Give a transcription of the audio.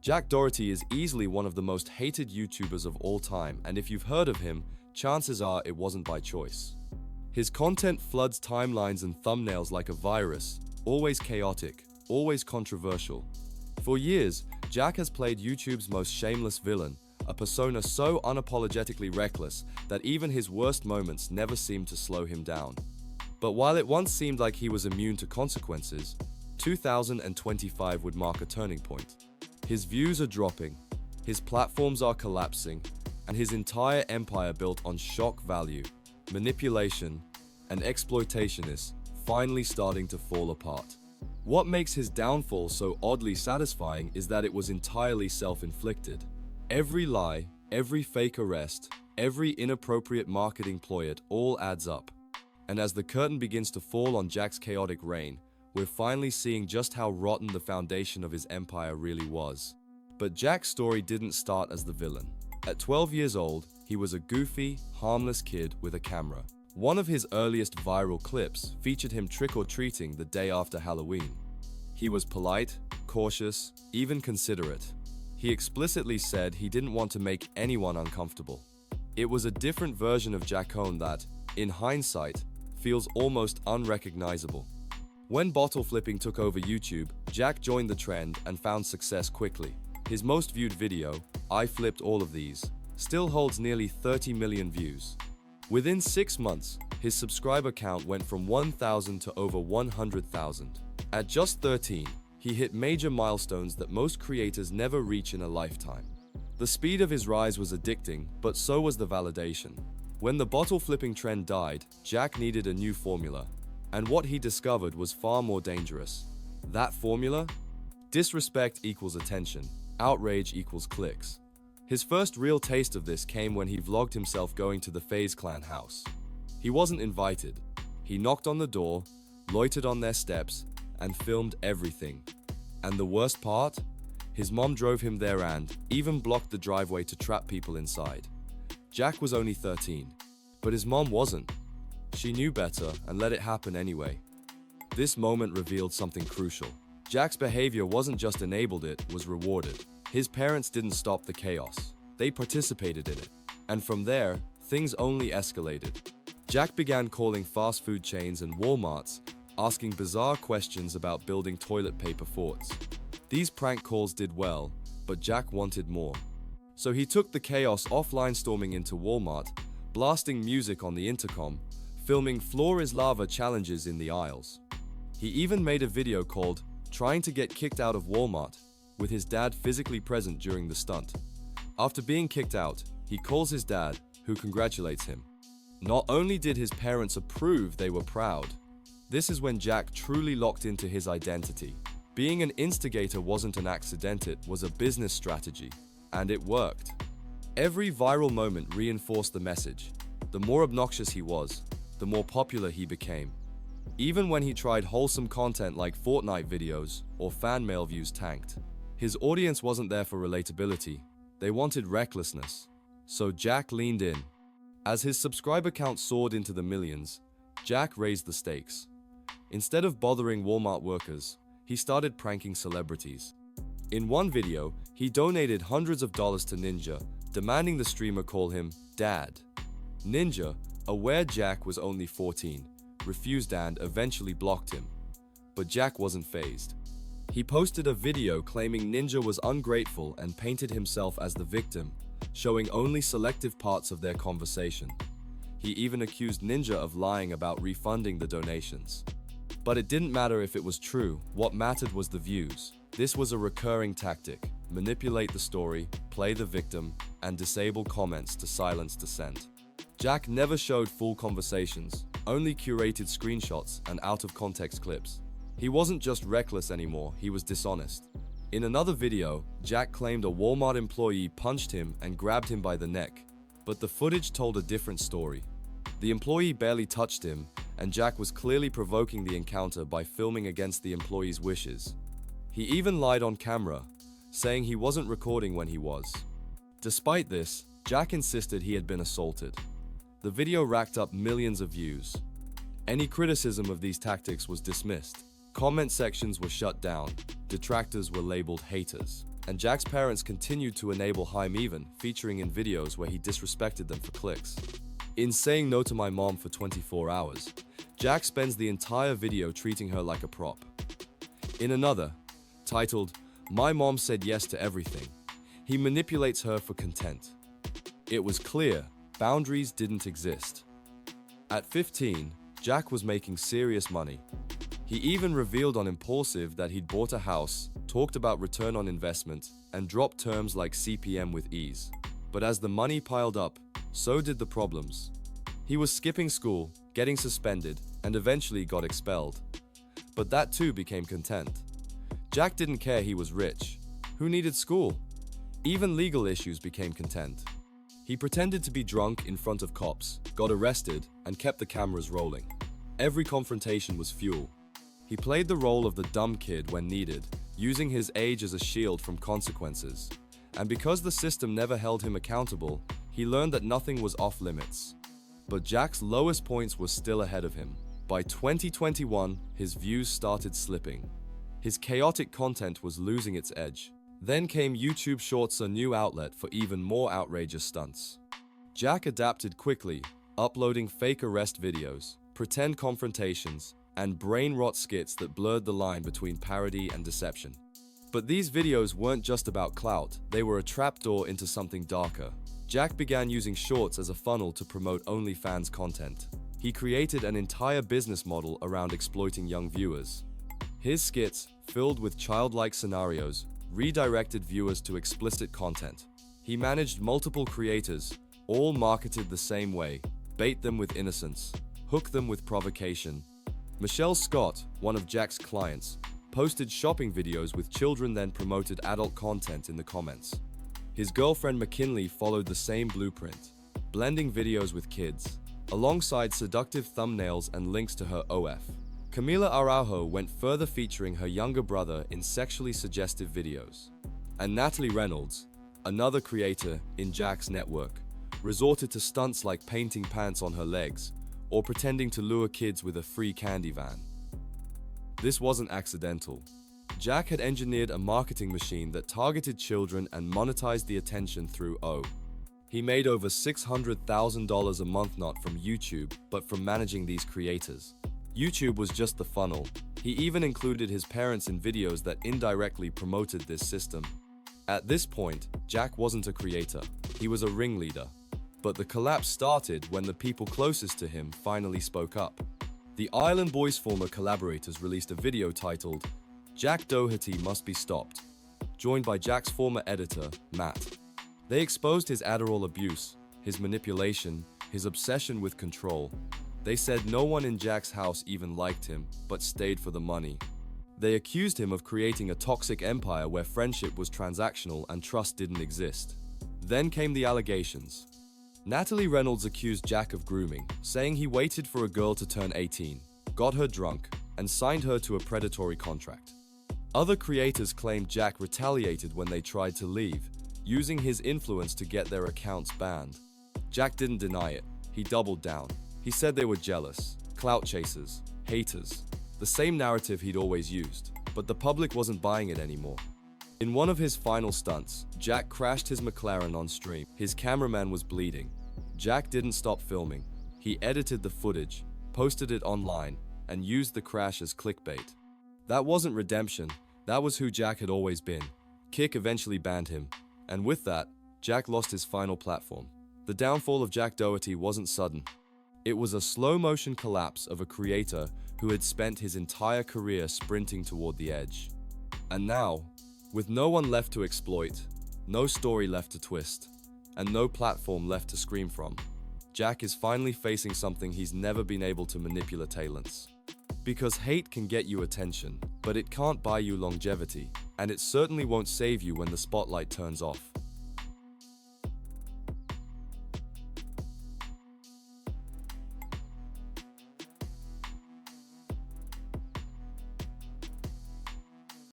Jack Doherty is easily one of the most hated YouTubers of all time, and if you've heard of him, chances are it wasn't by choice. His content floods timelines and thumbnails like a virus, always chaotic, always controversial. For years, Jack has played YouTube's most shameless villain, a persona so unapologetically reckless that even his worst moments never seem to slow him down. But while it once seemed like he was immune to consequences, 2025 would mark a turning point. His views are dropping, his platforms are collapsing, and his entire empire built on shock value, manipulation, and exploitation is finally starting to fall apart. What makes his downfall so oddly satisfying is that it was entirely self-inflicted. Every lie, every fake arrest, every inappropriate marketing ploy, it all adds up. And as the curtain begins to fall on Jack's chaotic reign, we're finally seeing just how rotten the foundation of his empire really was. But Jack's story didn't start as the villain. At 12 years old, he was a goofy, harmless kid with a camera. One of his earliest viral clips featured him trick-or-treating the day after Halloween. He was polite, cautious, even considerate. He explicitly said he didn't want to make anyone uncomfortable. It was a different version of Jack Owen that, in hindsight, feels almost unrecognizable. When bottle flipping took over YouTube, Jack joined the trend and found success quickly. His most viewed video, "I Flipped All of These," still holds nearly 30 million views. Within 6 months, his subscriber count went from 1,000 to over 100,000. At just 13, he hit major milestones that most creators never reach in a lifetime. The speed of his rise was addicting, but so was the validation. When the bottle flipping trend died, Jack needed a new formula, and what he discovered was far more dangerous. That formula? Disrespect equals attention, outrage equals clicks. His first real taste of this came when he vlogged himself going to the FaZe Clan house. He wasn't invited. He knocked on the door, loitered on their steps, and filmed everything. And the worst part? His mom drove him there and even blocked the driveway to trap people inside. Jack was only 13, but his mom wasn't. She knew better and let it happen anyway. This moment revealed something crucial. Jack's behavior wasn't just enabled, it was rewarded. His parents didn't stop the chaos. They participated in it. And from there, things only escalated. Jack began calling fast food chains and Walmarts, asking bizarre questions about building toilet paper forts. These prank calls did well, but Jack wanted more. So he took the chaos offline, storming into Walmart, blasting music on the intercom, filming floor is lava challenges in the aisles. He even made a video called "Trying to Get Kicked Out of Walmart," with his dad physically present during the stunt. After being kicked out, he calls his dad, who congratulates him. Not only did his parents approve, they were proud. This is when Jack truly locked into his identity. Being an instigator wasn't an accident, it was a business strategy. And it worked. Every viral moment reinforced the message. The more obnoxious he was, the more popular he became. Even when he tried wholesome content like Fortnite videos or fan mail, views tanked. His audience wasn't there for relatability. They wanted recklessness. So Jack leaned in. As his subscriber count soared into the millions, Jack raised the stakes. Instead of bothering Walmart workers, he started pranking celebrities. In one video, he donated hundreds of dollars to Ninja, demanding the streamer call him Dad. Ninja, aware Jack was only 14, refused and eventually blocked him. But Jack wasn't fazed. He posted a video claiming Ninja was ungrateful and painted himself as the victim, showing only selective parts of their conversation. He even accused Ninja of lying about refunding the donations. But it didn't matter if it was true, what mattered was the views. This was a recurring tactic: manipulate the story, play the victim, and disable comments to silence dissent. Jack never showed full conversations, only curated screenshots and out-of-context clips. He wasn't just reckless anymore, he was dishonest. In another video, Jack claimed a Walmart employee punched him and grabbed him by the neck, but the footage told a different story. The employee barely touched him, and Jack was clearly provoking the encounter by filming against the employee's wishes. He even lied on camera, saying he wasn't recording when he was. Despite this, Jack insisted he had been assaulted. The video racked up millions of views. Any criticism of these tactics was dismissed. Comment sections were shut down. Detractors were labeled haters. and Jack's parents continued to enable him, even featuring in videos where he disrespected them for clicks. In saying no to my mom for 24 hours, Jack spends the entire video treating her like a prop. In another, titled, "My Mom Said Yes to Everything," he manipulates her for content. It was clear boundaries didn't exist. At 15, Jack was making serious money. He even revealed on Impulsive that he'd bought a house, talked about return on investment, and dropped terms like CPM with ease. But as the money piled up, so did the problems. He was skipping school, getting suspended, and eventually got expelled. But that too became content. Jack didn't care he was rich. Who needed school? Even legal issues became content. He pretended to be drunk in front of cops, got arrested, and kept the cameras rolling. Every confrontation was fuel. He played the role of the dumb kid when needed, using his age as a shield from consequences. And because the system never held him accountable, he learned that nothing was off limits. But Jack's lowest points were still ahead of him. By 2021, his views started slipping. His chaotic content was losing its edge. Then came YouTube Shorts, a new outlet for even more outrageous stunts. Jack adapted quickly, uploading fake arrest videos, pretend confrontations, and brain rot skits that blurred the line between parody and deception. But these videos weren't just about clout, they were a trapdoor into something darker. Jack began using Shorts as a funnel to promote OnlyFans content. He created an entire business model around exploiting young viewers. His skits, filled with childlike scenarios, redirected viewers to explicit content. He managed multiple creators, all marketed the same way: bait them with innocence, hook them with provocation. Michelle Scott, one of Jack's clients, posted shopping videos with children, then promoted adult content in the comments. His girlfriend McKinley followed the same blueprint, blending videos with kids, alongside seductive thumbnails and links to her OF. Camila Araujo went further, featuring her younger brother in sexually suggestive videos. And Natalie Reynolds, another creator in Jack's network, resorted to stunts like painting pants on her legs or pretending to lure kids with a free candy van. This wasn't accidental. Jack had engineered a marketing machine that targeted children and monetized the attention through O. He made over $600,000 a month, not from YouTube, but from managing these creators. YouTube was just the funnel. He even included his parents in videos that indirectly promoted this system. At this point, Jack wasn't a creator, he was a ringleader. But the collapse started when the people closest to him finally spoke up. The Island Boys' former collaborators released a video titled, "Jack Doherty Must Be Stopped," joined by Jack's former editor, Matt. They exposed his Adderall abuse, his manipulation, his obsession with control. They said no one in Jack's house even liked him, but stayed for the money. They accused him of creating a toxic empire where friendship was transactional and trust didn't exist. Then came the allegations. Natalie Reynolds accused Jack of grooming, saying he waited for a girl to turn 18, got her drunk, and signed her to a predatory contract. Other creators claimed Jack retaliated when they tried to leave, using his influence to get their accounts banned. Jack didn't deny it, he doubled down. He said they were jealous, clout chasers, haters, the same narrative he'd always used, but the public wasn't buying it anymore. In one of his final stunts, Jack crashed his McLaren on stream. His cameraman was bleeding. Jack didn't stop filming. He edited the footage, posted it online, and used the crash as clickbait. That wasn't redemption, that was who Jack had always been. Kick eventually banned him, and with that, Jack lost his final platform. The downfall of Jack Doherty wasn't sudden. It was a slow-motion collapse of a creator who had spent his entire career sprinting toward the edge. And now, with no one left to exploit, no story left to twist, and no platform left to scream from, Jack is finally facing something he's never been able to manipulate: talents. Because hate can get you attention, but it can't buy you longevity, and it certainly won't save you when the spotlight turns off.